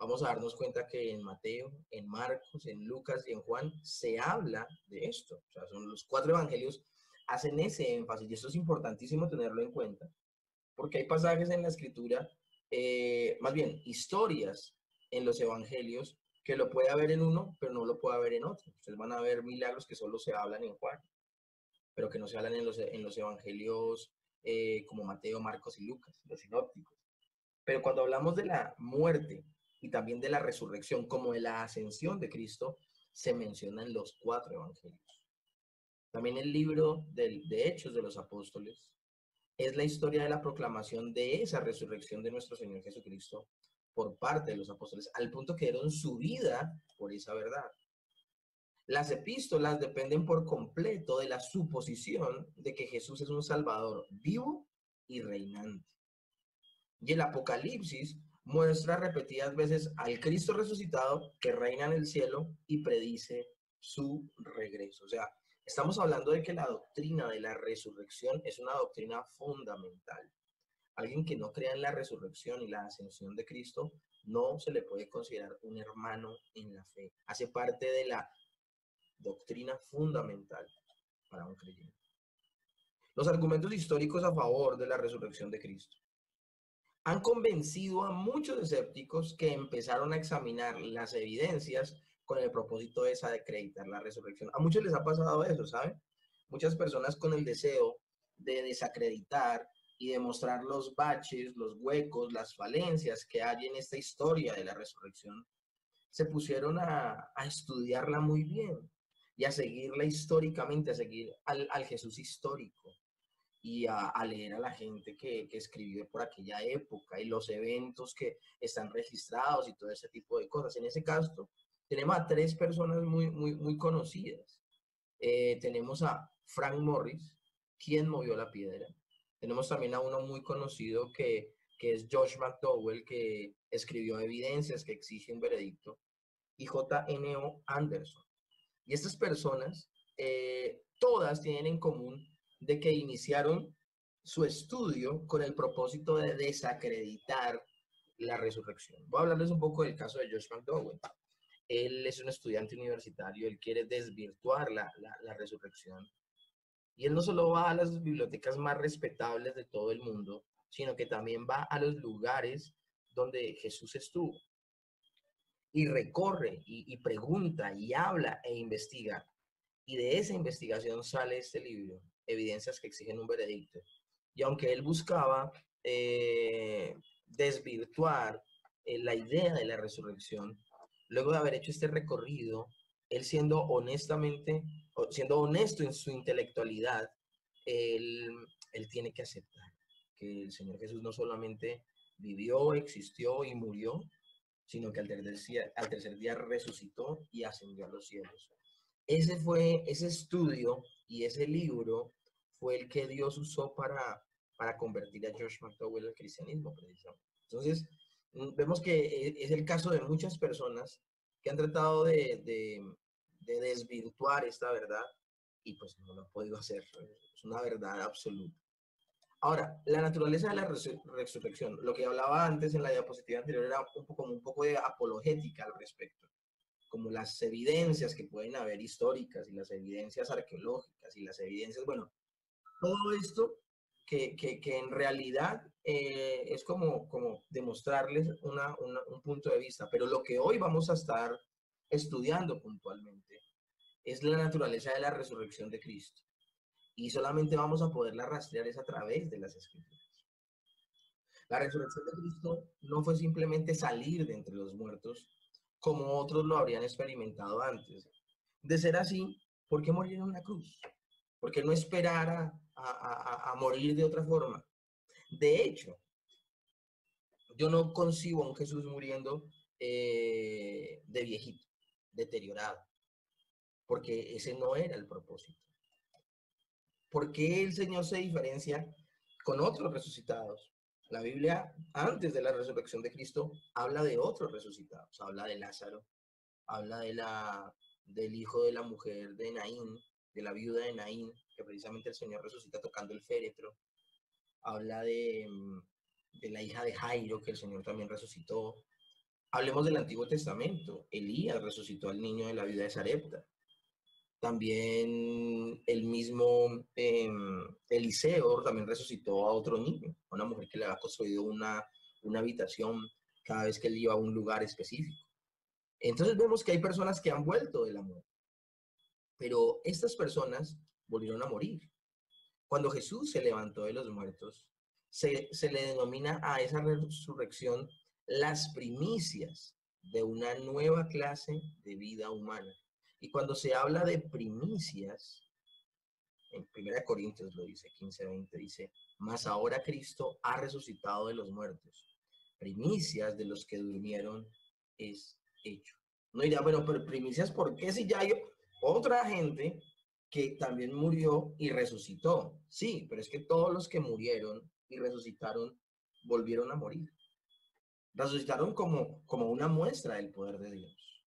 vamos a darnos cuenta que en Mateo, en Marcos, en Lucas y en Juan se habla de esto. O sea, son los 4 evangelios hacen ese énfasis y esto es importantísimo tenerlo en cuenta, porque hay pasajes en la escritura, más bien historias en los evangelios que lo puede haber en uno, pero no lo puede haber en otro. Ustedes van a ver milagros que solo se hablan en Juan, pero que no se hablan en los evangelios como Mateo, Marcos y Lucas, los sinópticos. Pero cuando hablamos de la muerte y también de la resurrección, como de la ascensión de Cristo, se menciona en los 4 evangelios. También el libro de Hechos de los Apóstoles es la historia de la proclamación de esa resurrección de nuestro Señor Jesucristo por parte de los apóstoles, al punto que dieron su vida por esa verdad. Las epístolas dependen por completo de la suposición de que Jesús es un Salvador vivo y reinante. Y el Apocalipsis muestra repetidas veces al Cristo resucitado que reina en el cielo y predice su regreso. O sea, estamos hablando de que la doctrina de la resurrección es una doctrina fundamental. Alguien que no crea en la resurrección y la ascensión de Cristo no se le puede considerar un hermano en la fe. Hace parte de la doctrina fundamental para un creyente. Los argumentos históricos a favor de la resurrección de Cristo han convencido a muchos escépticos que empezaron a examinar las evidencias con el propósito de desacreditar la resurrección. A muchos les ha pasado eso, ¿saben? Muchas personas con el deseo de desacreditar y demostrar los baches, los huecos, las falencias que hay en esta historia de la resurrección, se pusieron a estudiarla muy bien y a seguirla históricamente, a seguir al Jesús histórico y a leer a la gente que escribió por aquella época y los eventos que están registrados y todo ese tipo de cosas. En ese caso, tenemos a 3 personas muy conocidas. Tenemos a Frank Morris, quien movió la piedra. Tenemos también a uno muy conocido que es Josh McDowell, que escribió Evidencias que exigen veredicto, y J.N.O. Anderson. Y estas personas, todas tienen en común de que iniciaron su estudio con el propósito de desacreditar la resurrección. Voy a hablarles un poco del caso de Josh McDowell. Él es un estudiante universitario, él quiere desvirtuar la resurrección. Y él no solo va a las bibliotecas más respetables de todo el mundo, sino que también va a los lugares donde Jesús estuvo. Y recorre y pregunta y habla e investiga. Y de esa investigación sale este libro, Evidencias que exigen un veredicto. Y aunque él buscaba desvirtuar la idea de la resurrección, luego de haber hecho este recorrido, él siendo honesto en su intelectualidad, él, él tiene que aceptar que el Señor Jesús no solamente vivió, existió y murió, sino que al tercer día resucitó y ascendió a los cielos. Ese estudio y ese libro fue el que Dios usó para convertir a Josh McDowell al cristianismo, precisamente. Entonces, vemos que es el caso de muchas personas que han tratado de desvirtuar esta verdad y pues no lo han podido hacer. Es una verdad absoluta. Ahora, la naturaleza de la resurrección, lo que hablaba antes en la diapositiva anterior era un poco de apologética al respecto, como las evidencias que pueden haber históricas y las evidencias arqueológicas y las evidencias, bueno, todo esto que en realidad es como demostrarles un punto de vista, pero lo que hoy vamos a estar estudiando puntualmente es la naturaleza de la resurrección de Cristo. Y solamente vamos a poderla rastrear es a través de las Escrituras. La resurrección de Cristo no fue simplemente salir de entre los muertos, como otros lo habrían experimentado antes. De ser así, ¿por qué morir en una cruz? ¿Por qué no esperar a morir de otra forma? De hecho, yo no concibo a un Jesús muriendo de viejito, deteriorado, porque ese no era el propósito. ¿Por qué el Señor se diferencia con otros resucitados? La Biblia, antes de la resurrección de Cristo, habla de otros resucitados. Habla de Lázaro, habla del hijo de la mujer de Naín, de la viuda de Naín, que precisamente el Señor resucita tocando el féretro. Habla de la hija de Jairo, que el Señor también resucitó. Hablemos del Antiguo Testamento. Elías resucitó al niño de la viuda de Sarepta. También el mismo Eliseo también resucitó a otro niño, a una mujer que le había construido una habitación cada vez que él iba a un lugar específico. Entonces vemos que hay personas que han vuelto del amor, pero estas personas volvieron a morir. Cuando Jesús se levantó de los muertos, se le denomina a esa resurrección las primicias de una nueva clase de vida humana. Y cuando se habla de primicias, en 1 Corintios lo dice, 15:20, dice, mas ahora Cristo ha resucitado de los muertos. Primicias de los que durmieron es hecho. No dirá, bueno, pero primicias, ¿por qué si ya hay otra gente que también murió y resucitó? Sí, pero es que todos los que murieron y resucitaron volvieron a morir. Resucitaron como una muestra del poder de Dios,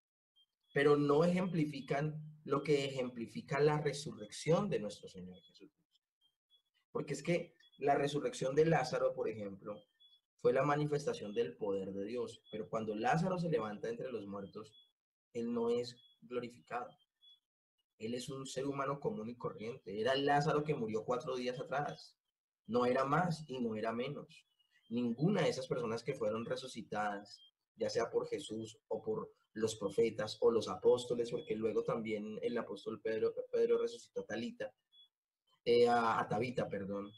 pero no ejemplifican lo que ejemplifica la resurrección de nuestro Señor Jesucristo. Porque es que la resurrección de Lázaro, por ejemplo, fue la manifestación del poder de Dios, pero cuando Lázaro se levanta entre los muertos, él no es glorificado. Él es un ser humano común y corriente. Era el Lázaro que murió 4 días atrás. No era más y no era menos. Ninguna de esas personas que fueron resucitadas, ya sea por Jesús o por los profetas o los apóstoles, porque luego también el apóstol Pedro resucitó a Talita, a Tabita, perdón.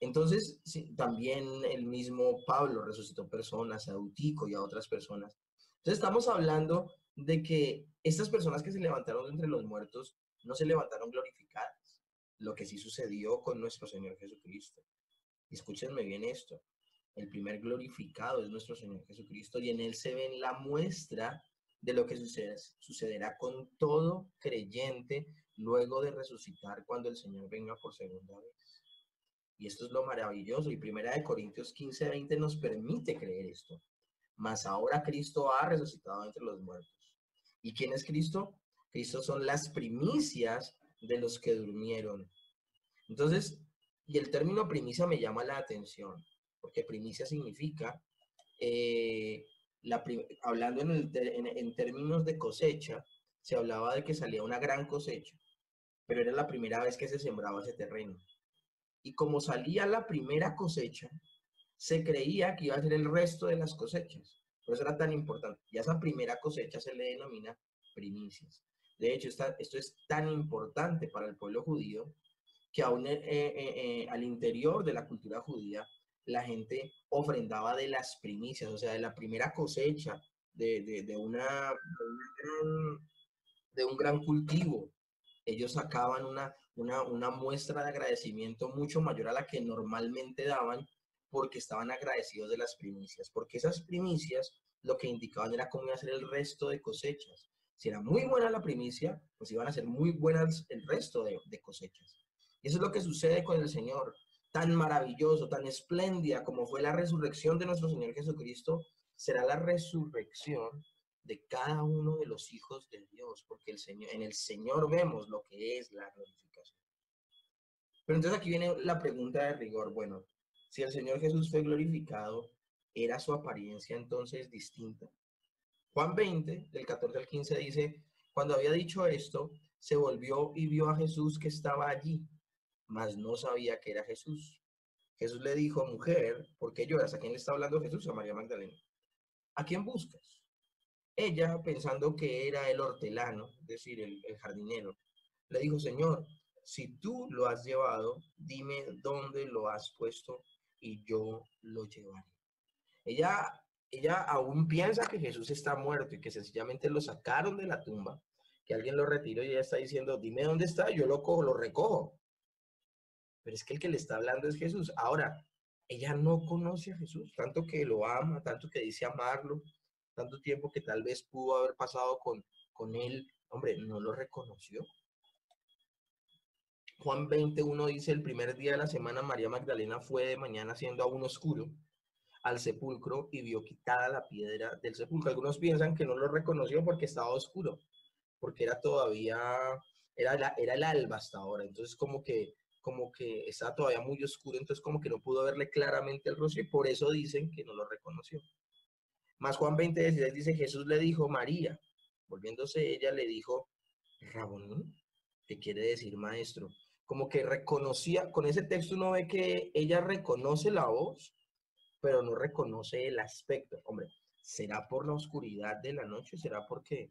Entonces, sí, también el mismo Pablo resucitó personas, a Eutico y a otras personas. Entonces, estamos hablando de que estas personas que se levantaron de entre los muertos no se levantaron glorificadas, lo que sí sucedió con nuestro Señor Jesucristo. Y escúchenme bien esto, el primer glorificado es nuestro Señor Jesucristo y en Él se ve la muestra de lo que sucederá con todo creyente luego de resucitar cuando el Señor venga por segunda vez. Y esto es lo maravilloso. Y 1 Corintios 15:20 nos permite creer esto. Mas ahora Cristo ha resucitado entre los muertos. ¿Y quién es Cristo? Cristo son las primicias de los que durmieron. Entonces, y el término primicia me llama la atención, porque primicia significa, hablando en términos de cosecha, se hablaba de que salía una gran cosecha, pero era la primera vez que se sembraba ese terreno. Y como salía la primera cosecha, se creía que iba a ser el resto de las cosechas. Por eso era tan importante. Y a esa primera cosecha se le denomina primicias. De hecho, esto es tan importante para el pueblo judío que aún al interior de la cultura judía, la gente ofrendaba de las primicias, o sea, de la primera cosecha de un gran cultivo. Ellos sacaban una muestra de agradecimiento mucho mayor a la que normalmente daban porque estaban agradecidos de las primicias, porque esas primicias lo que indicaban era cómo iba a ser el resto de cosechas. Si era muy buena la primicia, pues iban a ser muy buenas el resto de cosechas. Y eso es lo que sucede con el Señor. Tan maravilloso, tan espléndida como fue la resurrección de nuestro Señor Jesucristo, será la resurrección de cada uno de los hijos de Dios, porque en el Señor vemos lo que es la glorificación. Pero entonces aquí viene la pregunta de rigor. Bueno, si el Señor Jesús fue glorificado, ¿era su apariencia entonces distinta? Juan 20, del 14 al 15 dice, cuando había dicho esto, se volvió y vio a Jesús que estaba allí, mas no sabía que era Jesús. Jesús le dijo, mujer, ¿por qué lloras? ¿A quién le está hablando Jesús? A María Magdalena. ¿A quién buscas? Ella, pensando que era el hortelano, es decir, el jardinero, le dijo, Señor, si tú lo has llevado, dime dónde lo has puesto y yo lo llevaré. Ella, ella aún piensa que Jesús está muerto y que sencillamente lo sacaron de la tumba, que alguien lo retiró y ella está diciendo, dime dónde está, yo lo cojo, lo recojo. Pero es que el que le está hablando es Jesús. Ahora, ella no conoce a Jesús, tanto que lo ama, tanto que dice amarlo, tanto tiempo que tal vez pudo haber pasado con él. Hombre, no lo reconoció. Juan 21 dice, el primer día de la semana María Magdalena fue de mañana siendo aún oscuro al sepulcro y vio quitada la piedra del sepulcro. Algunos piensan que no lo reconoció porque estaba oscuro, porque era todavía, era el alba hasta ahora, entonces como que estaba todavía muy oscuro, entonces como que no pudo verle claramente el rostro y por eso dicen que no lo reconoció. Más Juan 20:16 dice, Jesús le dijo, María. Volviéndose ella le dijo, Raboní, que quiere decir maestro. Como que reconocía, con ese texto uno ve que ella reconoce la voz, pero no reconoce el aspecto. Hombre, ¿será por la oscuridad de la noche? ¿Será porque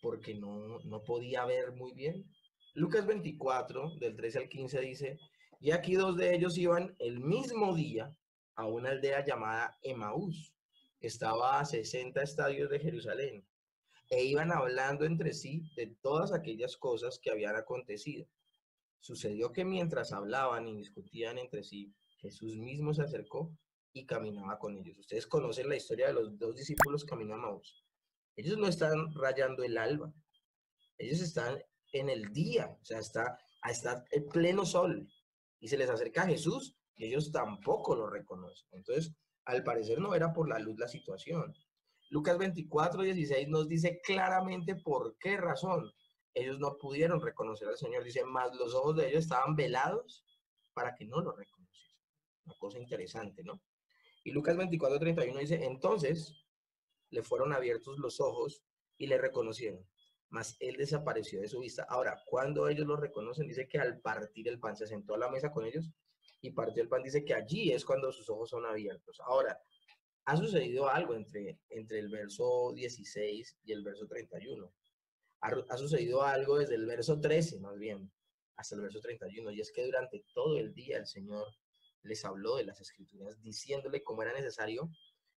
no podía ver muy bien? Lucas 24, del 13 al 15 dice, y aquí dos de ellos iban el mismo día a una aldea llamada Emaús, que estaba a 60 estadios de Jerusalén, e iban hablando entre sí de todas aquellas cosas que habían acontecido. Sucedió que mientras hablaban y discutían entre sí, Jesús mismo se acercó y caminaba con ellos. Ustedes conocen la historia de los dos discípulos camino a Maús. Ellos no están rayando el alba, ellos están en el día, o sea, está el pleno sol y se les acerca Jesús y ellos tampoco lo reconocen. Entonces, al parecer no era por la luz la situación. Lucas 24:16 nos dice claramente por qué razón ellos no pudieron reconocer al Señor. Dice, más los ojos de ellos estaban velados para que no lo reconociesen. Una cosa interesante, ¿no? Y Lucas 24:31 dice, entonces le fueron abiertos los ojos y le reconocieron, mas él desapareció de su vista. Ahora, cuando ellos lo reconocen, dice que al partir el pan se sentó a la mesa con ellos y partió el pan, dice que allí es cuando sus ojos son abiertos. Ahora, ha sucedido algo entre el verso 16 y el verso 31. Ha sucedido algo desde el verso 13, más bien, hasta el verso 31, y es que durante todo el día el Señor les habló de las Escrituras, diciéndole cómo era necesario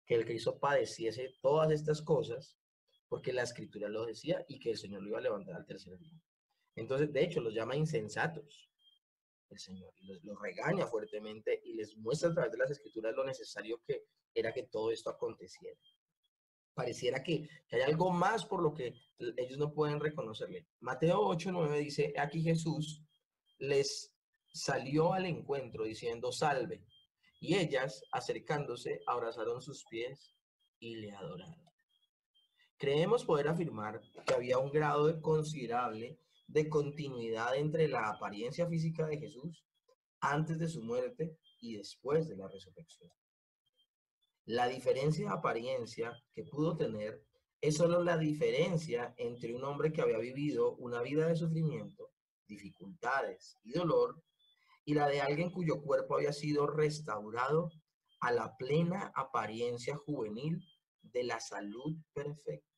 que el Cristo padeciese todas estas cosas, porque la Escritura lo decía y que el Señor lo iba a levantar al tercer día. Entonces, de hecho, los llama insensatos el Señor, y los regaña fuertemente y les muestra a través de las Escrituras lo necesario que era que todo esto aconteciera. Pareciera que hay algo más por lo que ellos no pueden reconocerle. Mateo 8:9 dice, aquí Jesús les salió al encuentro diciendo, salve. Y ellas, acercándose, abrazaron sus pies y le adoraron. Creemos poder afirmar que había un grado considerable de continuidad entre la apariencia física de Jesús antes de su muerte y después de la resurrección. La diferencia de apariencia que pudo tener es solo la diferencia entre un hombre que había vivido una vida de sufrimiento, dificultades y dolor, y la de alguien cuyo cuerpo había sido restaurado a la plena apariencia juvenil de la salud perfecta.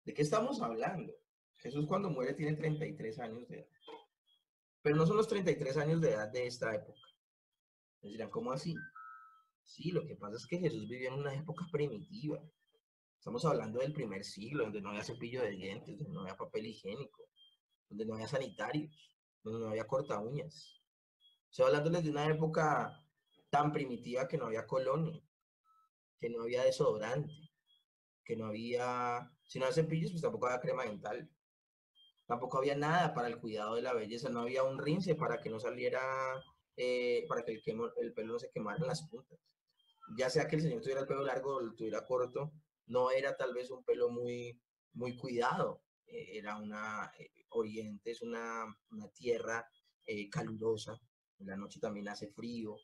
¿De qué estamos hablando? Jesús cuando muere tiene 33 años de edad, pero no son los 33 años de edad de esta época. Les dirán, ¿cómo así? Sí, lo que pasa es que Jesús vivió en una época primitiva. Estamos hablando del primer siglo, donde no había cepillo de dientes, donde no había papel higiénico, donde no había sanitarios, donde no había corta uñas. Estoy hablándoles de una época tan primitiva que no había colonia, que no había desodorante, que no había, si no había cepillos, pues tampoco había crema dental. Tampoco había nada para el cuidado de la belleza, no había un rince para que no saliera, para que el pelo no se quemara en las puntas. Ya sea que el señor tuviera el pelo largo o lo tuviera corto, no era tal vez un pelo muy cuidado. Era Oriente es una tierra calurosa, en la noche también hace frío.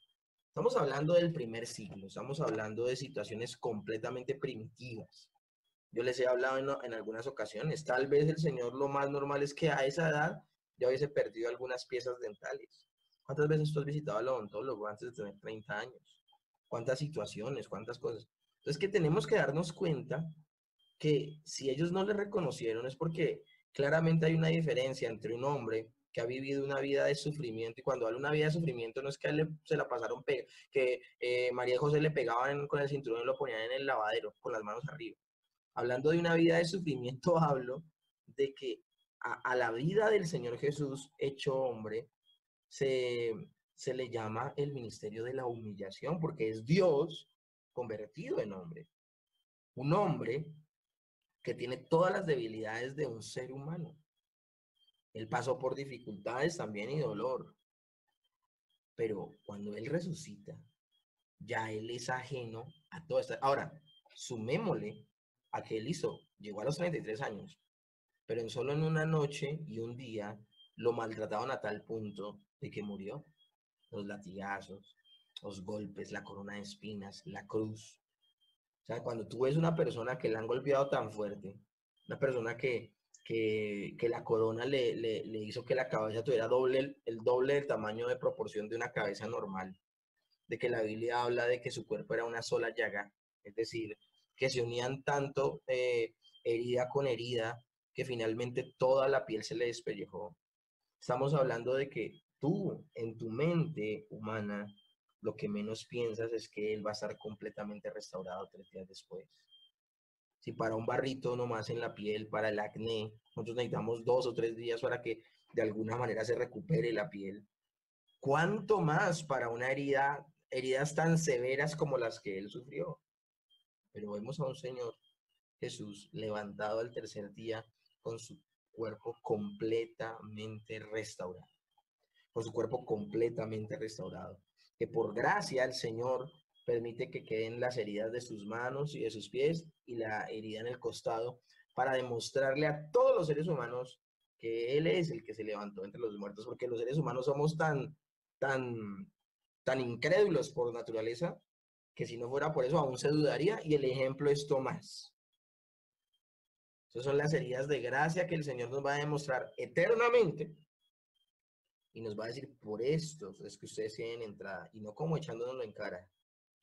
Estamos hablando del primer siglo, estamos hablando de situaciones completamente primitivas. Yo les he hablado en algunas ocasiones, tal vez el señor lo más normal es que a esa edad ya hubiese perdido algunas piezas dentales. ¿Cuántas veces tú has visitado al odontólogo antes de tener 30 años? ¿Cuántas situaciones, cuántas cosas? Entonces que tenemos que darnos cuenta que si ellos no le reconocieron es porque claramente hay una diferencia entre un hombre que ha vivido una vida de sufrimiento, y cuando habla una vida de sufrimiento no es que a él se la pasaron, que María y José le pegaban con el cinturón y lo ponían en el lavadero con las manos arriba. Hablando de una vida de sufrimiento, hablo de que a la vida del Señor Jesús hecho hombre se, se le llama el ministerio de la humillación, porque es Dios convertido en hombre. Un hombre que tiene todas las debilidades de un ser humano. Él pasó por dificultades también y dolor, pero cuando Él resucita, ya Él es ajeno a todo esto. Ahora, sumémosle a que Él llegó a los 33 años, pero solo en una noche y un día lo maltrataron a tal punto de que murió. Los latigazos, los golpes, la corona de espinas, la cruz. O sea, cuando tú ves una persona que la han golpeado tan fuerte, una persona que la corona le hizo que la cabeza tuviera el doble del tamaño de proporción de una cabeza normal, de que la Biblia habla de que su cuerpo era una sola llaga, es decir, que se unían tanto herida con herida que finalmente toda la piel se le despellejó. Estamos hablando de que tú, en tu mente humana, lo que menos piensas es que él va a estar completamente restaurado 3 días después. Si para un barrito nomás en la piel, para el acné, nosotros necesitamos 2 o 3 días para que de alguna manera se recupere la piel. ¿Cuánto más para una herida, heridas tan severas como las que él sufrió? Pero vemos a un Señor Jesús levantado al tercer día con su cuerpo completamente restaurado, con su cuerpo completamente restaurado, que por gracia el Señor permite que queden las heridas de sus manos y de sus pies y la herida en el costado para demostrarle a todos los seres humanos que Él es el que se levantó entre los muertos, porque los seres humanos somos tan, tan incrédulos por naturaleza que si no fuera por eso aún se dudaría, y el ejemplo es Tomás. Esas son las heridas de gracia que el Señor nos va a demostrar eternamente y nos va a decir, por esto es que ustedes tienen entrada, y no como echándonoslo en cara.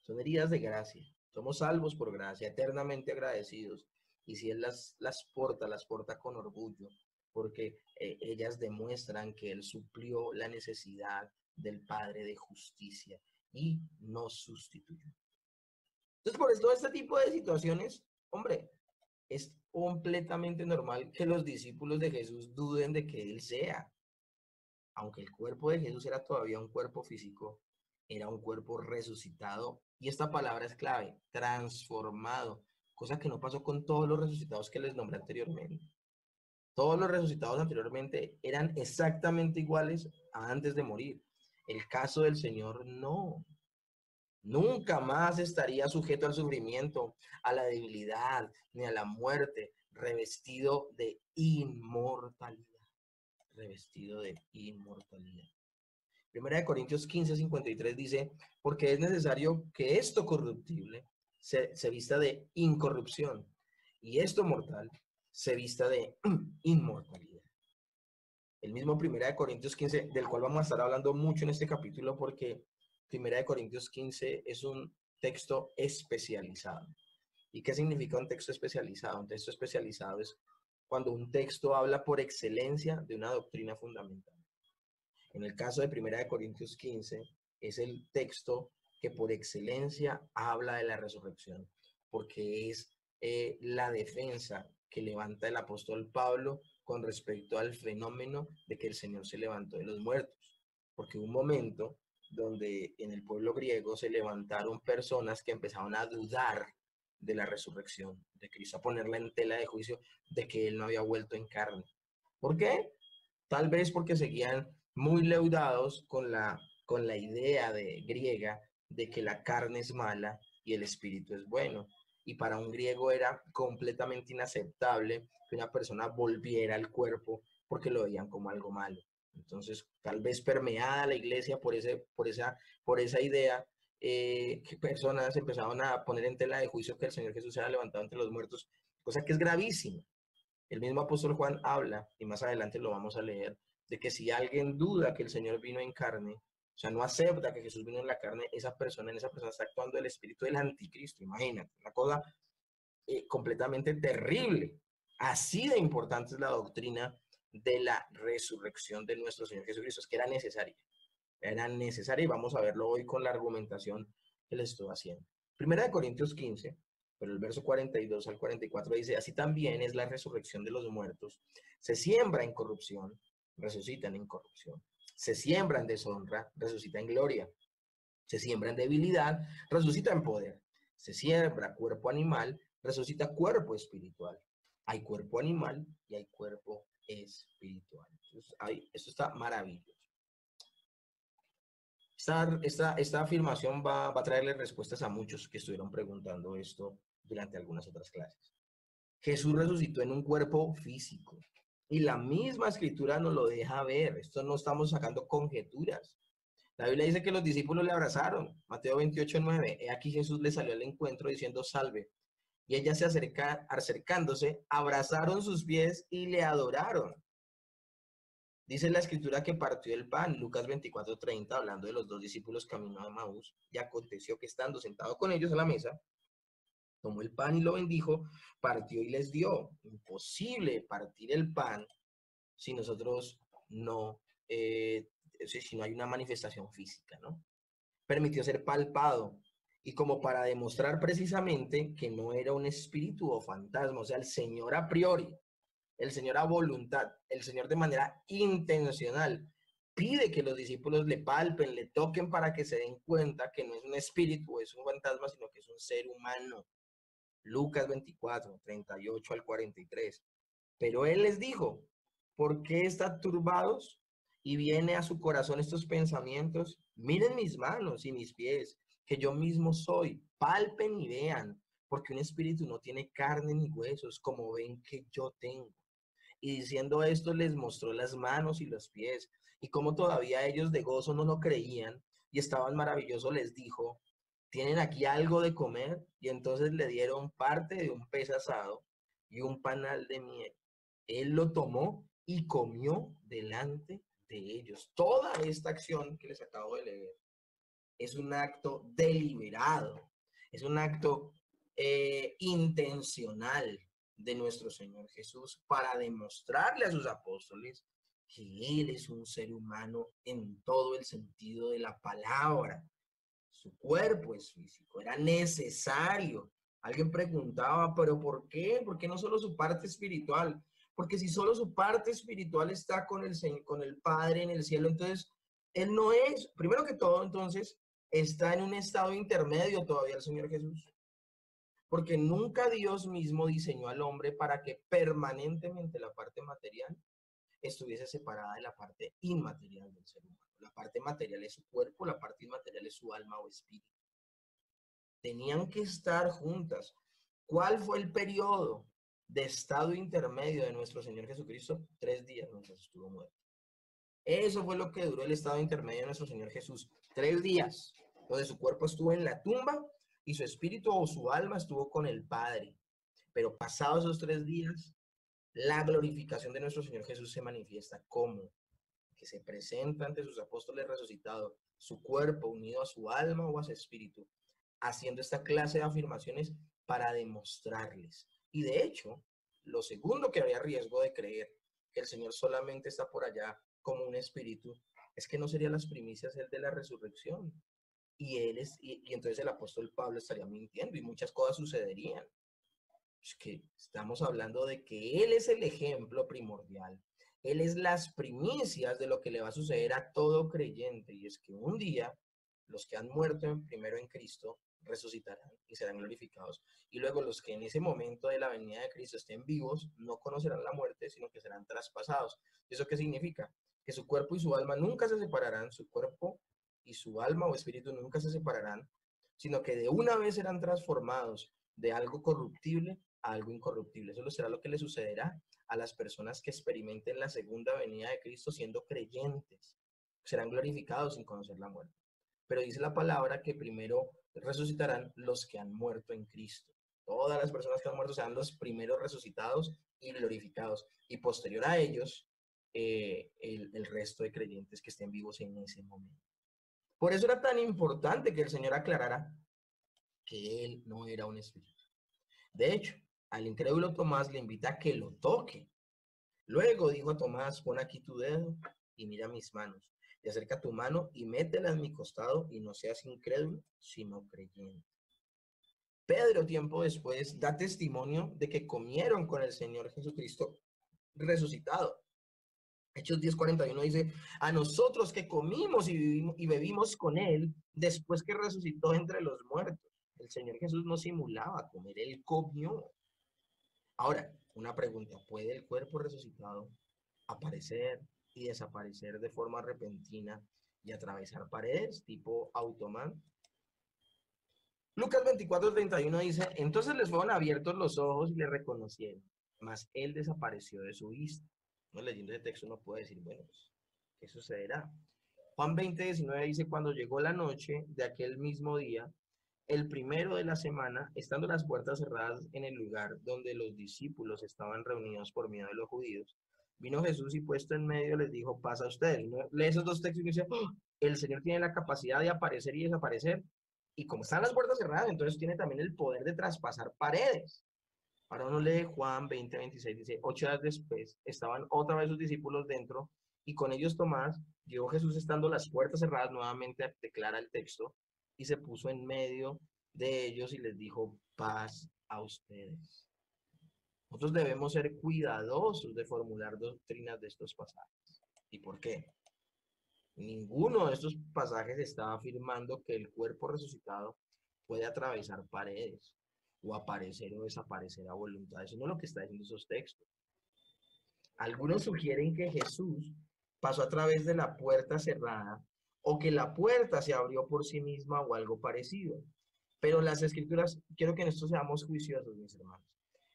Son heridas de gracia. Somos salvos por gracia, eternamente agradecidos. Y si Él las porta con orgullo, porque ellas demuestran que Él suplió la necesidad del Padre de justicia y nos sustituyó. Entonces, por todo este tipo de situaciones, hombre, es completamente normal que los discípulos de Jesús duden de que Él sea. Aunque el cuerpo de Jesús era todavía un cuerpo físico, era un cuerpo resucitado. Y esta palabra es clave, transformado, cosa que no pasó con todos los resucitados que les nombré anteriormente. Todos los resucitados anteriormente eran exactamente iguales a antes de morir. El caso del Señor no. Nunca más estaría sujeto al sufrimiento, a la debilidad, ni a la muerte, revestido de inmortalidad. Revestido de inmortalidad. Primera de Corintios 15:53 dice, porque es necesario que esto corruptible se vista de incorrupción y esto mortal se vista de inmortalidad. El mismo Primera de Corintios 15, del cual vamos a estar hablando mucho en este capítulo, porque Primera de Corintios 15 es un texto especializado. ¿Y qué significa un texto especializado? Un texto especializado es cuando un texto habla por excelencia de una doctrina fundamental. En el caso de Primera de Corintios 15, es el texto que por excelencia habla de la resurrección, porque es la defensa que levanta el apóstol Pablo con respecto al fenómeno de que el Señor se levantó de los muertos. Porque hubo un momento donde en el pueblo griego se levantaron personas que empezaron a dudar de la resurrección de Cristo, a ponerla en tela de juicio de que Él no había vuelto en carne. ¿Por qué? Tal vez porque seguían muy leudados con la idea griega de que la carne es mala y el espíritu es bueno. Y para un griego era completamente inaceptable que una persona volviera al cuerpo porque lo veían como algo malo. Entonces, tal vez permeada la iglesia por esa idea, que personas empezaron a poner en tela de juicio que el Señor Jesús se había levantado entre los muertos, cosa que es gravísima. El mismo apóstol Juan habla, y más adelante lo vamos a leer, de que si alguien duda que el Señor vino en carne, o sea, no acepta que Jesús vino en la carne, en esa persona está actuando el espíritu del anticristo. Imagínate, una cosa completamente terrible. Así de importante es la doctrina de la resurrección de nuestro Señor Jesucristo, es que era necesaria. Era necesaria y vamos a verlo hoy con la argumentación que les estoy haciendo. Primera de Corintios 15, pero el verso 42 al 44 dice, así también es la resurrección de los muertos. Se siembra en corrupción, resucitan en corrupción. Se siembra en deshonra, resucita en gloria. Se siembra en debilidad, resucita en poder. Se siembra cuerpo animal, resucita cuerpo espiritual. Hay cuerpo animal y hay cuerpo espiritual. Entonces, esto está maravilloso. Esta afirmación va a traerle respuestas a muchos que estuvieron preguntando esto durante algunas otras clases. Jesús resucitó en un cuerpo físico y la misma escritura nos lo deja ver. Esto no estamos sacando conjeturas. La Biblia dice que los discípulos le abrazaron. Mateo 28:9. He aquí Jesús le salió al encuentro diciendo salve. Y ella acercándose, abrazaron sus pies y le adoraron. Dice la escritura que partió el pan, Lucas 24:30, hablando de los dos discípulos camino a Emaús. Y aconteció que estando sentado con ellos a la mesa, tomó el pan y lo bendijo, partió y les dio. Imposible partir el pan si nosotros no, si no hay una manifestación física, ¿no? Permitió ser palpado y como para demostrar precisamente que no era un espíritu o fantasma, o sea, el Señor a priori, el Señor a voluntad, el Señor de manera intencional pide que los discípulos le palpen, le toquen para que se den cuenta que no es un espíritu, es un fantasma, sino que es un ser humano. Lucas 24:38 al 43. Pero él les dijo, ¿por qué están turbados? Y viene a su corazón estos pensamientos. Miren mis manos y mis pies, que yo mismo soy. Palpen y vean, porque un espíritu no tiene carne ni huesos, como ven que yo tengo. Y diciendo esto, les mostró las manos y los pies. Y como todavía ellos de gozo no lo creían y estaban maravillosos, les dijo, ¿tienen aquí algo de comer? Y entonces le dieron parte de un pez asado y un panal de miel. Él lo tomó y comió delante de ellos. Toda esta acción que les acabo de leer es un acto deliberado, es un acto intencional de nuestro Señor Jesús para demostrarle a sus apóstoles que Él es un ser humano en todo el sentido de la palabra. Su cuerpo es físico, era necesario. Alguien preguntaba, ¿pero por qué? ¿Por qué no solo su parte espiritual? Porque si solo su parte espiritual está con el Señor, con el Padre en el cielo, entonces Él no es, primero que todo, entonces, está en un estado intermedio todavía el Señor Jesús. Porque nunca Dios mismo diseñó al hombre para que permanentemente la parte material estuviese separada de la parte inmaterial del ser humano. La parte material es su cuerpo, la parte inmaterial es su alma o espíritu. Tenían que estar juntas. ¿Cuál fue el periodo de estado intermedio de nuestro Señor Jesucristo? 3 días mientras estuvo muerto. Eso fue lo que duró el estado intermedio de nuestro Señor Jesús. 3 días, donde su cuerpo estuvo en la tumba y su espíritu o su alma estuvo con el Padre. Pero pasados esos 3 días, la glorificación de nuestro Señor Jesús se manifiesta como que se presenta ante sus apóstoles resucitados, su cuerpo unido a su alma o a su espíritu, haciendo esta clase de afirmaciones para demostrarles. Y de hecho, lo segundo que había riesgo de creer que el Señor solamente está por allá como un espíritu, es que no serían las primicias el de la resurrección. Y entonces el apóstol Pablo estaría mintiendo y muchas cosas sucederían. Es que estamos hablando de que Él es el ejemplo primordial. Él es las primicias de lo que le va a suceder a todo creyente. Y es que un día los que han muerto primero en Cristo resucitarán y serán glorificados. Y luego los que en ese momento de la venida de Cristo estén vivos no conocerán la muerte, sino que serán traspasados. ¿Eso qué significa? Que su cuerpo y su alma nunca se separarán, su cuerpo y su alma o espíritu nunca se separarán, sino que de una vez serán transformados de algo corruptible a algo incorruptible. Eso será lo que le sucederá a las personas que experimenten la segunda venida de Cristo siendo creyentes. Serán glorificados sin conocer la muerte. Pero dice la palabra que primero resucitarán los que han muerto en Cristo. Todas las personas que han muerto serán los primeros resucitados y glorificados. Y posterior a ellos, el resto de creyentes que estén vivos en ese momento. Por eso era tan importante que el Señor aclarara que Él no era un espíritu. De hecho, al incrédulo Tomás le invita a que lo toque. Luego dijo a Tomás, pon aquí tu dedo y mira mis manos. Y acerca tu mano y métela en mi costado y no seas incrédulo, sino creyente. Pedro, tiempo después, da testimonio de que comieron con el Señor Jesucristo resucitado. Hechos 10:41 dice, a nosotros que comimos y bebimos con él después que resucitó entre los muertos. El Señor Jesús no simulaba comer, él comió. Ahora, una pregunta, ¿puede el cuerpo resucitado aparecer y desaparecer de forma repentina y atravesar paredes tipo Automan? Lucas 24:31 dice, entonces les fueron abiertos los ojos y le reconocieron, mas él desapareció de su vista. No leyendo ese texto uno puede decir, bueno, pues, ¿qué sucederá? Juan 20:19 dice, cuando llegó la noche de aquel mismo día, el primero de la semana, estando las puertas cerradas en el lugar donde los discípulos estaban reunidos por miedo de los judíos, vino Jesús y puesto en medio les dijo, pasa a ustedes. ¿No? Lee esos dos textos y dice, "Oh, el Señor tiene la capacidad de aparecer y desaparecer. Y como están las puertas cerradas, entonces tiene también el poder de traspasar paredes. Ahora uno lee Juan 20:26, dice, 8 días después estaban otra vez sus discípulos dentro y con ellos Tomás, llegó Jesús estando las puertas cerradas, nuevamente declara el texto, y se puso en medio de ellos y les dijo, paz a ustedes. Nosotros debemos ser cuidadosos de formular doctrinas de estos pasajes. ¿Y por qué? Ninguno de estos pasajes está afirmando que el cuerpo resucitado puede atravesar paredes o aparecer o desaparecer a voluntad. Eso no es lo que está diciendo esos textos. Algunos sugieren que Jesús pasó a través de la puerta cerrada o que la puerta se abrió por sí misma o algo parecido. Pero las escrituras, quiero que en esto seamos juiciosos, mis hermanos.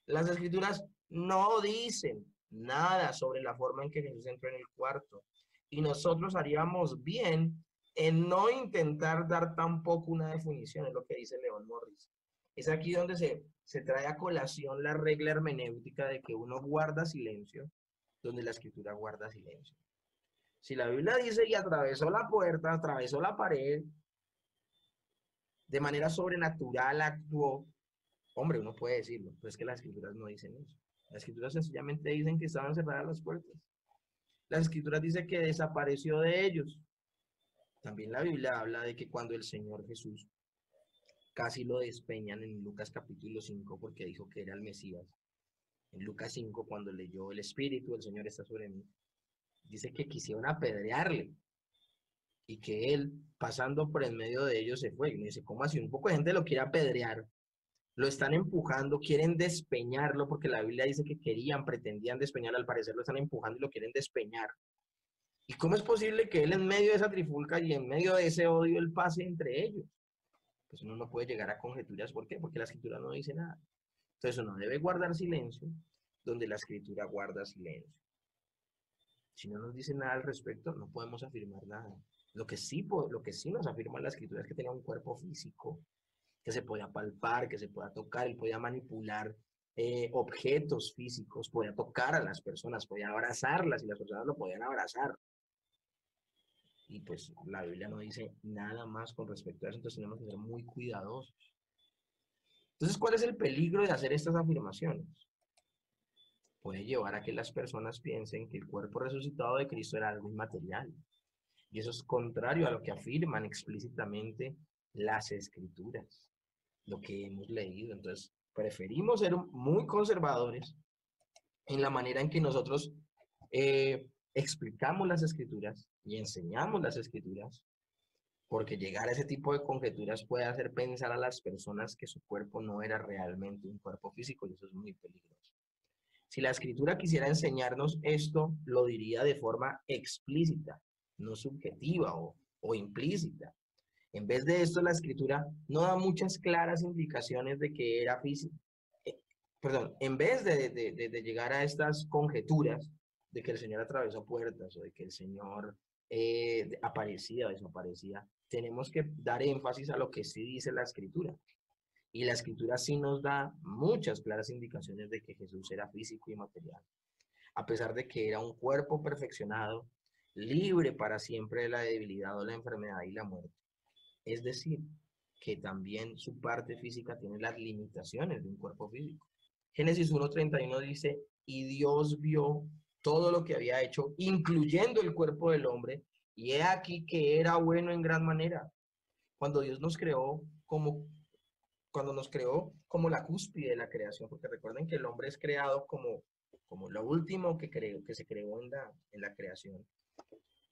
Las escrituras no dicen nada sobre la forma en que Jesús entró en el cuarto. Y nosotros haríamos bien en no intentar dar tampoco una definición, es lo que dice León Morris. Es aquí donde se trae a colación la regla hermenéutica de que uno guarda silencio, donde la escritura guarda silencio. Si la Biblia dice y atravesó la puerta, atravesó la pared, de manera sobrenatural actuó, hombre, uno puede decirlo, pero es que las escrituras no dicen eso. Las escrituras sencillamente dicen que estaban cerradas las puertas. Las escrituras dicen que desapareció de ellos. También la Biblia habla de que cuando el Señor Jesús casi lo despeñan en Lucas capítulo 5 porque dijo que era el Mesías. En Lucas 5, cuando leyó el Espíritu del Señor está sobre mí, dice que quisieron apedrearle y que él, pasando por en medio de ellos, se fue. Y me dice, ¿cómo así? Un poco de gente lo quiere apedrear, lo están empujando, quieren despeñarlo, porque la Biblia dice que querían, pretendían despeñarlo, al parecer lo están empujando y lo quieren despeñar. ¿Y cómo es posible que él en medio de esa trifulca y en medio de ese odio, él pase entre ellos? Pues uno no puede llegar a conjeturas. ¿Por qué? Porque la escritura no dice nada. Entonces uno debe guardar silencio donde la escritura guarda silencio. Si no nos dice nada al respecto, no podemos afirmar nada. Lo que sí nos afirma la escritura es que tenía un cuerpo físico, que se podía palpar, que se podía tocar, él podía manipular objetos físicos, podía tocar a las personas, podía abrazarlas y las personas lo podían abrazar. Y pues la Biblia no dice nada más con respecto a eso, entonces tenemos que ser muy cuidadosos. Entonces, ¿cuál es el peligro de hacer estas afirmaciones? Puede llevar a que las personas piensen que el cuerpo resucitado de Cristo era algo inmaterial. Y eso es contrario a lo que afirman explícitamente las escrituras, lo que hemos leído. Entonces, preferimos ser muy conservadores en la manera en que nosotros explicamos las escrituras y enseñamos las escrituras, porque llegar a ese tipo de conjeturas puede hacer pensar a las personas que su cuerpo no era realmente un cuerpo físico y eso es muy peligroso. Si la escritura quisiera enseñarnos esto, lo diría de forma explícita, no subjetiva o implícita. En vez de esto, la escritura no da muchas claras indicaciones de que era físico. Perdón, en vez de llegar a estas conjeturas de que el Señor atravesó puertas o de que el Señor aparecía o desaparecía, tenemos que dar énfasis a lo que sí dice la escritura. Y la escritura sí nos da muchas claras indicaciones de que Jesús era físico y material. A pesar de que era un cuerpo perfeccionado, libre para siempre de la debilidad o la enfermedad y la muerte. Es decir, que también su parte física tiene las limitaciones de un cuerpo físico. Génesis 1:31 dice, y Dios vio todo lo que había hecho, incluyendo el cuerpo del hombre, y he aquí que era bueno en gran manera. Cuando Dios nos creó cuando nos creó como la cúspide de la creación, porque recuerden que el hombre es creado como lo último que se creó en la creación,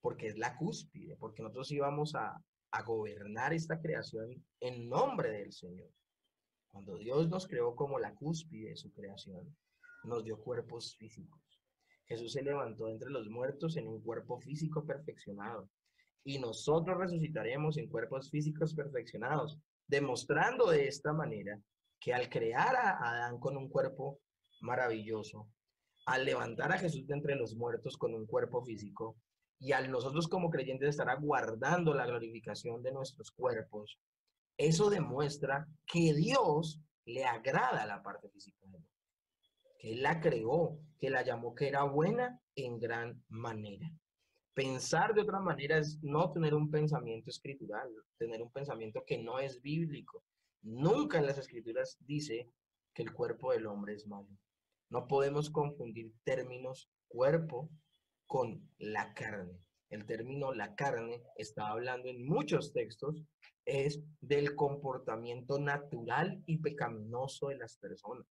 porque es la cúspide, porque nosotros íbamos a gobernar esta creación en nombre del Señor. Cuando Dios nos creó como la cúspide de su creación, nos dio cuerpos físicos. Jesús se levantó entre los muertos en un cuerpo físico perfeccionado y nosotros resucitaremos en cuerpos físicos perfeccionados, demostrando de esta manera que al crear a Adán con un cuerpo maravilloso, al levantar a Jesús de entre los muertos con un cuerpo físico y al nosotros como creyentes estar aguardando la glorificación de nuestros cuerpos, eso demuestra que Dios le agrada la parte física del hombre, que Él la creó, que la llamó que era buena en gran manera. Pensar de otra manera es no tener un pensamiento escritural, tener un pensamiento que no es bíblico. Nunca en las escrituras dice que el cuerpo del hombre es malo. No podemos confundir términos cuerpo con la carne. El término la carne está hablando en muchos textos es del comportamiento natural y pecaminoso de las personas.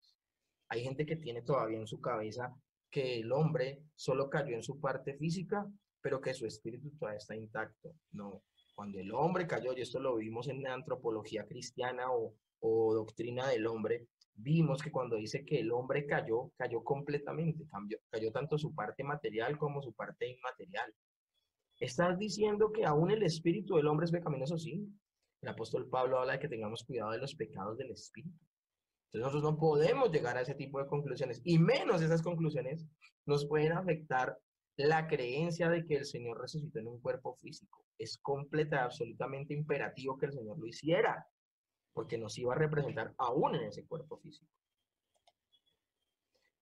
Hay gente que tiene todavía en su cabeza que el hombre solo cayó en su parte física, pero que su espíritu todavía está intacto. No, cuando el hombre cayó, y esto lo vimos en la antropología cristiana o doctrina del hombre, vimos que cuando dice que el hombre cayó, cayó completamente, cayó tanto su parte material como su parte inmaterial. ¿Estás diciendo que aún el espíritu del hombre es pecaminoso? Sí. El apóstol Pablo habla de que tengamos cuidado de los pecados del espíritu. Entonces nosotros no podemos llegar a ese tipo de conclusiones, y menos esas conclusiones nos pueden afectar la creencia de que el Señor resucitó en un cuerpo físico. Es completa y absolutamente imperativo que el Señor lo hiciera, porque nos iba a representar aún en ese cuerpo físico.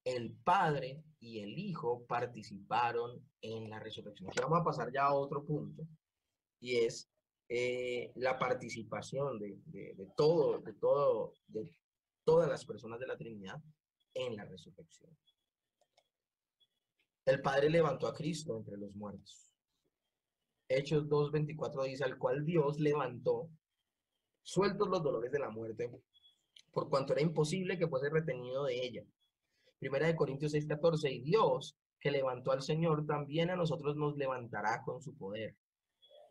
El Padre y el Hijo participaron en la resurrección. Aquí vamos a pasar ya a otro punto, y es la participación de todas las personas de la Trinidad en la resurrección. El Padre levantó a Cristo entre los muertos. Hechos 2:24 dice, al cual Dios levantó, sueltos los dolores de la muerte, por cuanto era imposible que fuese retenido de ella. Primera de Corintios 6:14, y Dios, que levantó al Señor, también a nosotros nos levantará con su poder.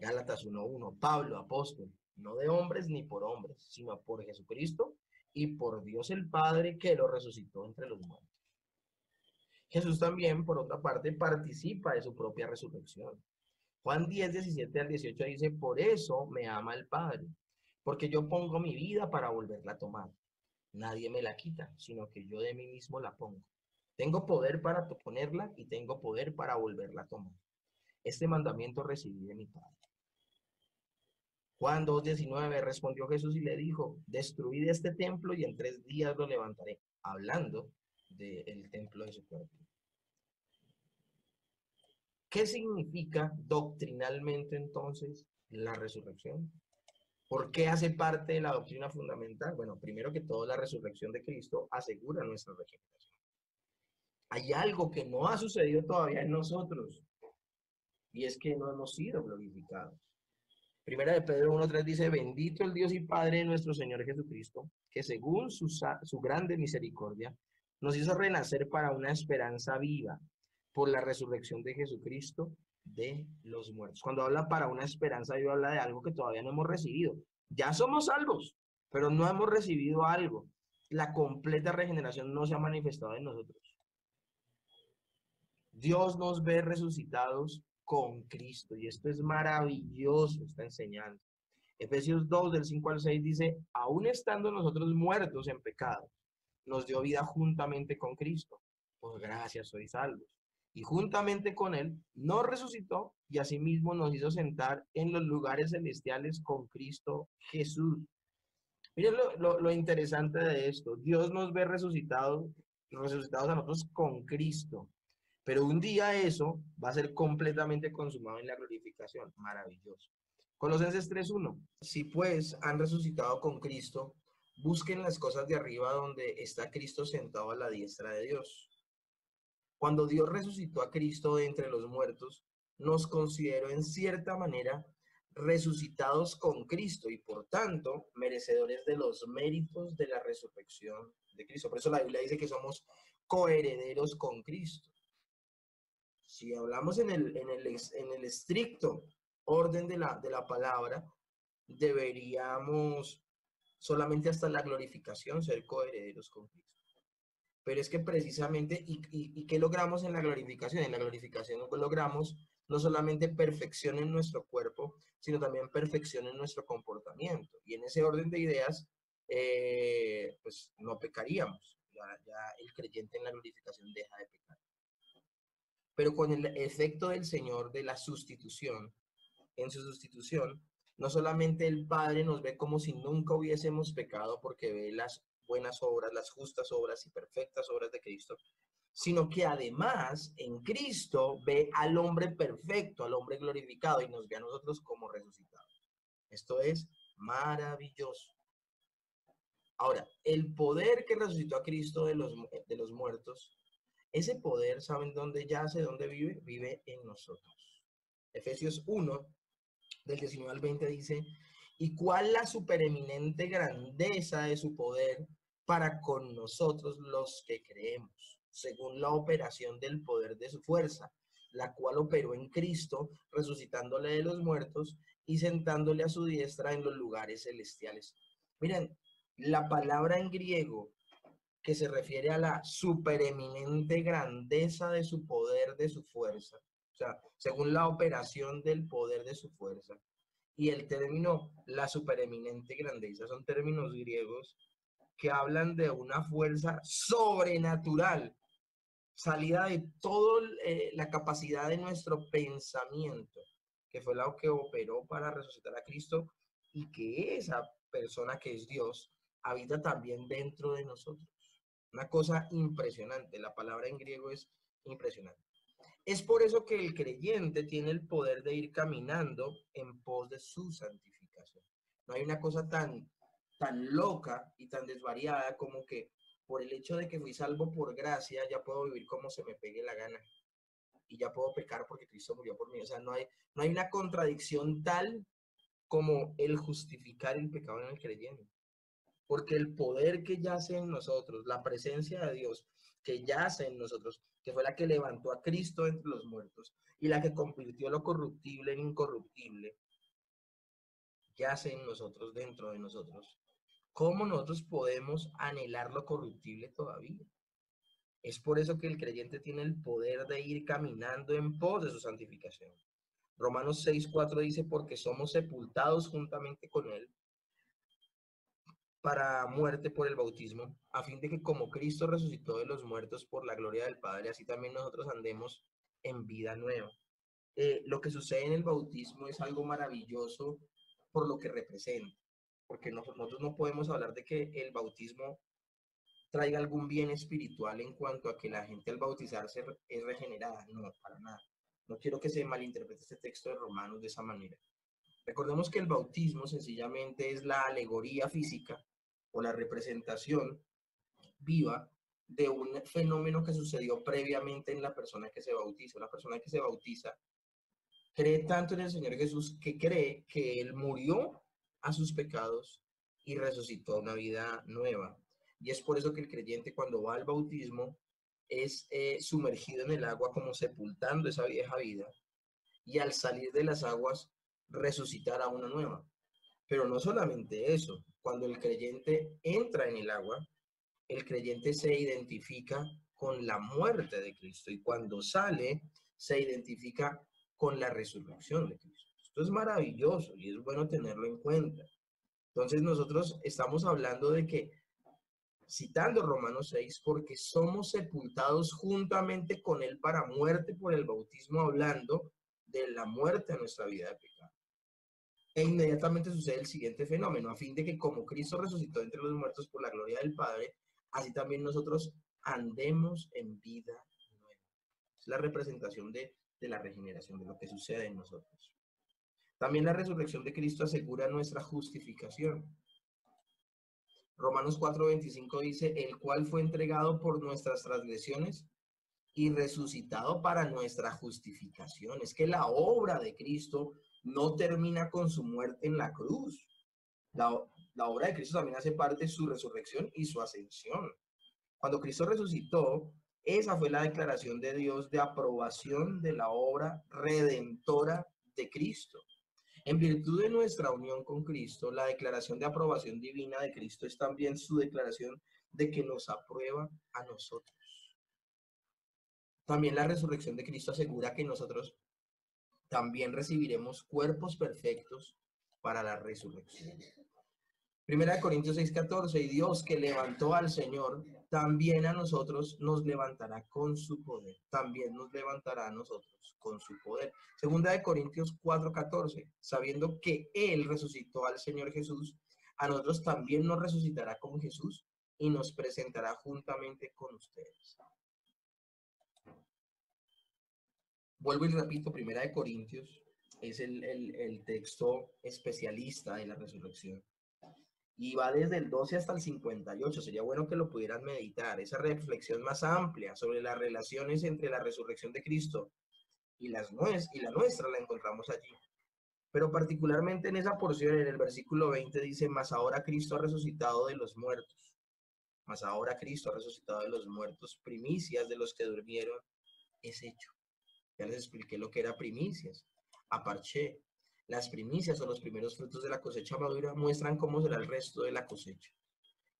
Gálatas 1:1, Pablo, apóstol, no de hombres ni por hombres, sino por Jesucristo y por Dios el Padre que lo resucitó entre los muertos. Jesús también, por otra parte, participa de su propia resurrección. Juan 10:17-18 dice, por eso me ama el Padre, porque yo pongo mi vida para volverla a tomar. Nadie me la quita, sino que yo de mí mismo la pongo. Tengo poder para ponerla y tengo poder para volverla a tomar. Este mandamiento recibí de mi Padre. Juan 2:19 respondió Jesús y le dijo, destruid este templo y en 3 días lo levantaré, hablando del templo de su cuerpo. ¿Qué significa doctrinalmente entonces la resurrección? ¿Por qué hace parte de la doctrina fundamental? Bueno, primero que todo, la resurrección de Cristo asegura nuestra regeneración. Hay algo que no ha sucedido todavía en nosotros, y es que no hemos sido glorificados. Primera de Pedro 1:3 dice, bendito el Dios y Padre de nuestro Señor Jesucristo, que según su grande misericordia, nos hizo renacer para una esperanza viva por la resurrección de Jesucristo de los muertos. Cuando habla para una esperanza viva, habla de algo que todavía no hemos recibido. Ya somos salvos, pero no hemos recibido algo. La completa regeneración no se ha manifestado en nosotros. Dios nos ve resucitados con Cristo, y esto es maravilloso, esta enseñanza. Efesios 2:5-6 dice, aún estando nosotros muertos en pecado, nos dio vida juntamente con Cristo. Por gracia sois salvos. Y juntamente con Él nos resucitó y asimismo nos hizo sentar en los lugares celestiales con Cristo Jesús. Miren lo interesante de esto. Dios nos ve resucitados a nosotros con Cristo. Pero un día eso va a ser completamente consumado en la glorificación. Maravilloso. Colosenses 3:1. Si pues han resucitado con Cristo, busquen las cosas de arriba donde está Cristo sentado a la diestra de Dios. Cuando Dios resucitó a Cristo de entre los muertos, nos consideró en cierta manera resucitados con Cristo y por tanto merecedores de los méritos de la resurrección de Cristo. Por eso la Biblia dice que somos coherederos con Cristo. Si hablamos en el estricto orden de la palabra, deberíamos solamente hasta la glorificación ser coherederos con Cristo. Pero es que precisamente, ¿y qué logramos en la glorificación? En la glorificación logramos no solamente perfección en nuestro cuerpo, sino también perfección en nuestro comportamiento. Y en ese orden de ideas, pues no pecaríamos. Ya el creyente en la glorificación deja de pecar. pero con el efecto del Señor de la sustitución. En su sustitución, no solamente el Padre nos ve como si nunca hubiésemos pecado porque ve las buenas obras, las justas obras y perfectas obras de Cristo, sino que además en Cristo ve al hombre perfecto, al hombre glorificado y nos ve a nosotros como resucitados. Esto es maravilloso. Ahora, el poder que resucitó a Cristo de los muertos, ese poder, ¿saben dónde yace, dónde vive? Vive en nosotros. Efesios 1, del 19 al 20 dice, ¿y cuál la supereminente grandeza de su poder para con nosotros los que creemos, según la operación del poder de su fuerza, la cual operó en Cristo, resucitándole de los muertos y sentándole a su diestra en los lugares celestiales? Miren, la palabra en griego que se refiere a la supereminente grandeza de su poder, de su fuerza, o sea, según la operación del poder de su fuerza, y el término la supereminente grandeza son términos griegos que hablan de una fuerza sobrenatural, salida de toda la capacidad de nuestro pensamiento, que fue la que operó para resucitar a Cristo y que esa persona que es Dios habita también dentro de nosotros. Una cosa impresionante, la palabra en griego es impresionante. Es por eso que el creyente tiene el poder de ir caminando en pos de su santificación. No hay una cosa tan loca y tan desvariada como que por el hecho de que fui salvo por gracia, ya puedo vivir como se me pegue la gana y ya puedo pecar porque Cristo murió por mí. O sea, no hay una contradicción tal como el justificar el pecado en el creyente. Porque el poder que yace en nosotros, la presencia de Dios que yace en nosotros, que fue la que levantó a Cristo entre los muertos y la que convirtió lo corruptible en incorruptible, yace en nosotros, dentro de nosotros. ¿Cómo nosotros podemos anhelar lo corruptible todavía? Es por eso que el creyente tiene el poder de ir caminando en pos de su santificación. Romanos 6:4 dice, porque somos sepultados juntamente con él para muerte por el bautismo, a fin de que como Cristo resucitó de los muertos por la gloria del Padre, así también nosotros andemos en vida nueva. Lo que sucede en el bautismo es algo maravilloso por lo que representa, porque nosotros no podemos hablar de que el bautismo traiga algún bien espiritual en cuanto a que la gente al bautizarse es regenerada. No, para nada. No quiero que se malinterprete este texto de Romanos de esa manera. Recordemos que el bautismo sencillamente es la alegoría física o la representación viva de un fenómeno que sucedió previamente en la persona que se bautiza. La persona que se bautiza cree tanto en el Señor Jesús que cree que Él murió a sus pecados y resucitó a una vida nueva. Y es por eso que el creyente cuando va al bautismo es sumergido en el agua como sepultando esa vieja vida y al salir de las aguas resucitar a una nueva. Pero no solamente eso, cuando el creyente entra en el agua, el creyente se identifica con la muerte de Cristo y cuando sale se identifica con la resurrección de Cristo. Esto es maravilloso y es bueno tenerlo en cuenta. Entonces nosotros estamos hablando de que, citando Romanos 6, porque somos sepultados juntamente con Él para muerte por el bautismo, hablando de la muerte a nuestra vida de pecado. E inmediatamente sucede el siguiente fenómeno, a fin de que como Cristo resucitó entre los muertos por la gloria del Padre, así también nosotros andemos en vida nueva. Es la representación de la regeneración, de lo que sucede en nosotros. También la resurrección de Cristo asegura nuestra justificación. Romanos 4:25 dice, el cual fue entregado por nuestras transgresiones y resucitado para nuestra justificación. Es que la obra de Cristo no termina con su muerte en la cruz. La, la obra de Cristo también hace parte de su resurrección y su ascensión. Cuando Cristo resucitó, esa fue la declaración de Dios de aprobación de la obra redentora de Cristo. En virtud de nuestra unión con Cristo, la declaración de aprobación divina de Cristo es también su declaración de que nos aprueba a nosotros. También la resurrección de Cristo asegura que nosotros también recibiremos cuerpos perfectos para la resurrección. Primera de Corintios 6:14, y Dios que levantó al Señor, también a nosotros nos levantará con su poder. También nos levantará a nosotros con su poder. Segunda de Corintios 4:14, sabiendo que Él resucitó al Señor Jesús, a nosotros también nos resucitará con Jesús y nos presentará juntamente con ustedes. Vuelvo y repito, Primera de Corintios es el texto especialista de la resurrección. Y va desde el 12 hasta el 58. Sería bueno que lo pudieran meditar. Esa reflexión más amplia sobre las relaciones entre la resurrección de Cristo y la nuestra la encontramos allí. Pero particularmente en esa porción, en el versículo 20, dice, mas ahora Cristo ha resucitado de los muertos. Mas ahora Cristo ha resucitado de los muertos. Primicias de los que durmieron es hecho. Ya les expliqué lo que era primicias. Aparché. Las primicias o los primeros frutos de la cosecha madura muestran cómo será el resto de la cosecha.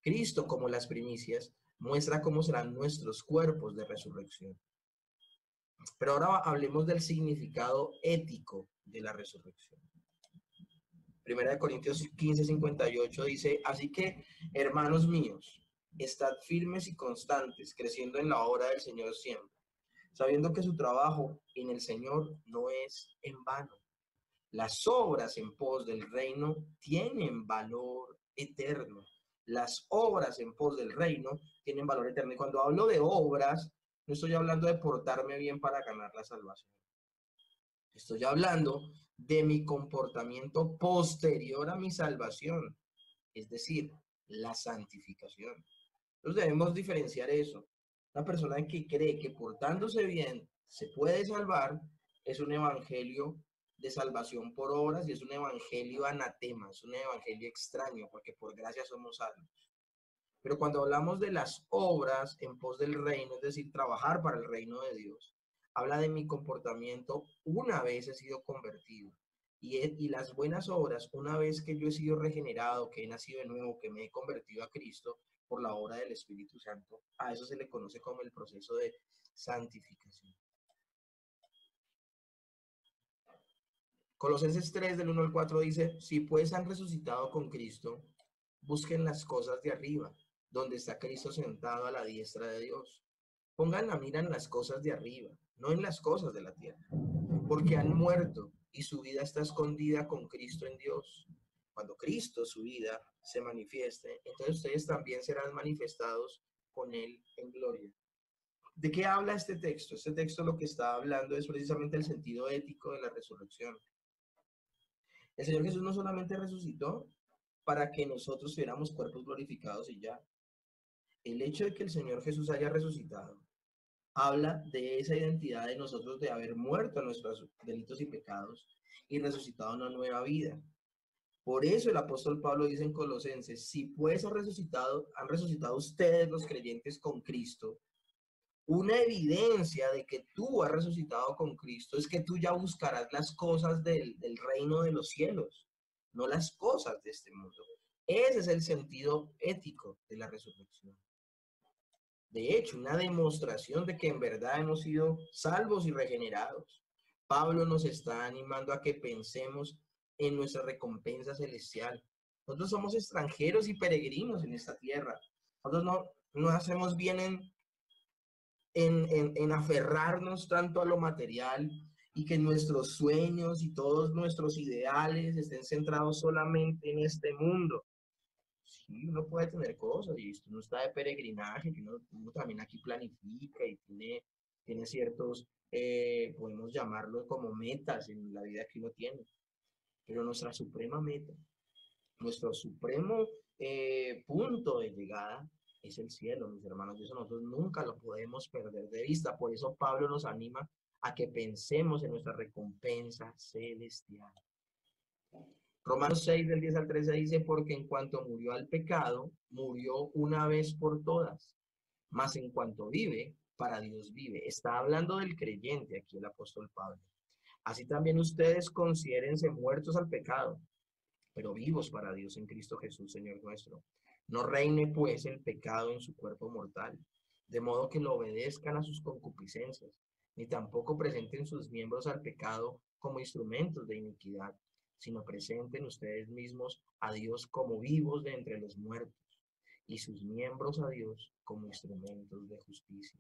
Cristo, como las primicias, muestra cómo serán nuestros cuerpos de resurrección. Pero ahora hablemos del significado ético de la resurrección. Primera de Corintios 15:58 dice, así que, hermanos míos, estad firmes y constantes, creciendo en la obra del Señor siempre, sabiendo que su trabajo en el Señor no es en vano. Las obras en pos del reino tienen valor eterno. Las obras en pos del reino tienen valor eterno. Y cuando hablo de obras, no estoy hablando de portarme bien para ganar la salvación. Estoy hablando de mi comportamiento posterior a mi salvación, es decir, la santificación. Entonces debemos diferenciar eso. Una persona que cree que portándose bien se puede salvar es un evangelio de salvación por obras y es un evangelio anatema, es un evangelio extraño, porque por gracia somos salvos. Pero cuando hablamos de las obras en pos del reino, es decir, trabajar para el reino de Dios, habla de mi comportamiento una vez he sido convertido. Y las buenas obras, una vez que yo he sido regenerado, que he nacido de nuevo, que me he convertido a Cristo por la obra del Espíritu Santo, a eso se le conoce como el proceso de santificación. Colosenses 3, del 1 al 4 dice, si pues han resucitado con Cristo, busquen las cosas de arriba, donde está Cristo sentado a la diestra de Dios. Pongan la mira en las cosas de arriba, no en las cosas de la tierra, porque han muerto y su vida está escondida con Cristo en Dios. Cuando Cristo, su vida, se manifieste, entonces ustedes también serán manifestados con Él en gloria. ¿De qué habla este texto? Este texto lo que está hablando es precisamente el sentido ético de la resurrección. El Señor Jesús no solamente resucitó para que nosotros tuviéramos cuerpos glorificados y ya. El hecho de que el Señor Jesús haya resucitado habla de esa identidad de nosotros de haber muerto a nuestros delitos y pecados y resucitado a una nueva vida. Por eso el apóstol Pablo dice en Colosenses, si pues han resucitado ustedes los creyentes con Cristo, una evidencia de que tú has resucitado con Cristo es que tú ya buscarás las cosas del reino de los cielos, no las cosas de este mundo. Ese es el sentido ético de la resurrección. De hecho, una demostración de que en verdad hemos sido salvos y regenerados. Pablo nos está animando a que pensemos en nuestra recompensa celestial. Nosotros somos extranjeros y peregrinos en esta tierra. Nosotros no hacemos bien en aferrarnos tanto a lo material y que nuestros sueños y todos nuestros ideales estén centrados solamente en este mundo. Sí, uno puede tener cosas y uno está de peregrinaje, y uno también aquí planifica y tiene ciertos, podemos llamarlo como metas en la vida que uno tiene, pero nuestra suprema meta, nuestro supremo punto de llegada es el cielo, mis hermanos, y eso nosotros nunca lo podemos perder de vista. Por eso Pablo nos anima a que pensemos en nuestra recompensa celestial. Romanos 6, del 10 al 13 dice, porque en cuanto murió al pecado, murió una vez por todas, mas en cuanto vive, para Dios vive. Está hablando del creyente aquí el apóstol Pablo. Así también ustedes considérense muertos al pecado, pero vivos para Dios en Cristo Jesús, Señor nuestro. No reine pues el pecado en su cuerpo mortal, de modo que lo obedezcan a sus concupiscencias, ni tampoco presenten sus miembros al pecado como instrumentos de iniquidad, sino presenten ustedes mismos a Dios como vivos de entre los muertos y sus miembros a Dios como instrumentos de justicia.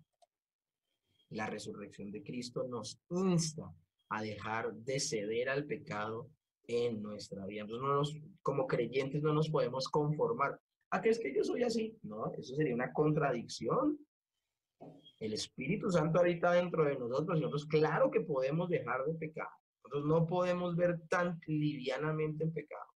La resurrección de Cristo nos insta a dejar de ceder al pecado en nuestra vida. Entonces, como creyentes no nos podemos conformar. ¿A qué es que yo soy así? No, eso sería una contradicción. El Espíritu Santo habita dentro de nosotros y nosotros claro que podemos dejar de pecar. Nosotros no podemos ver tan livianamente el pecado.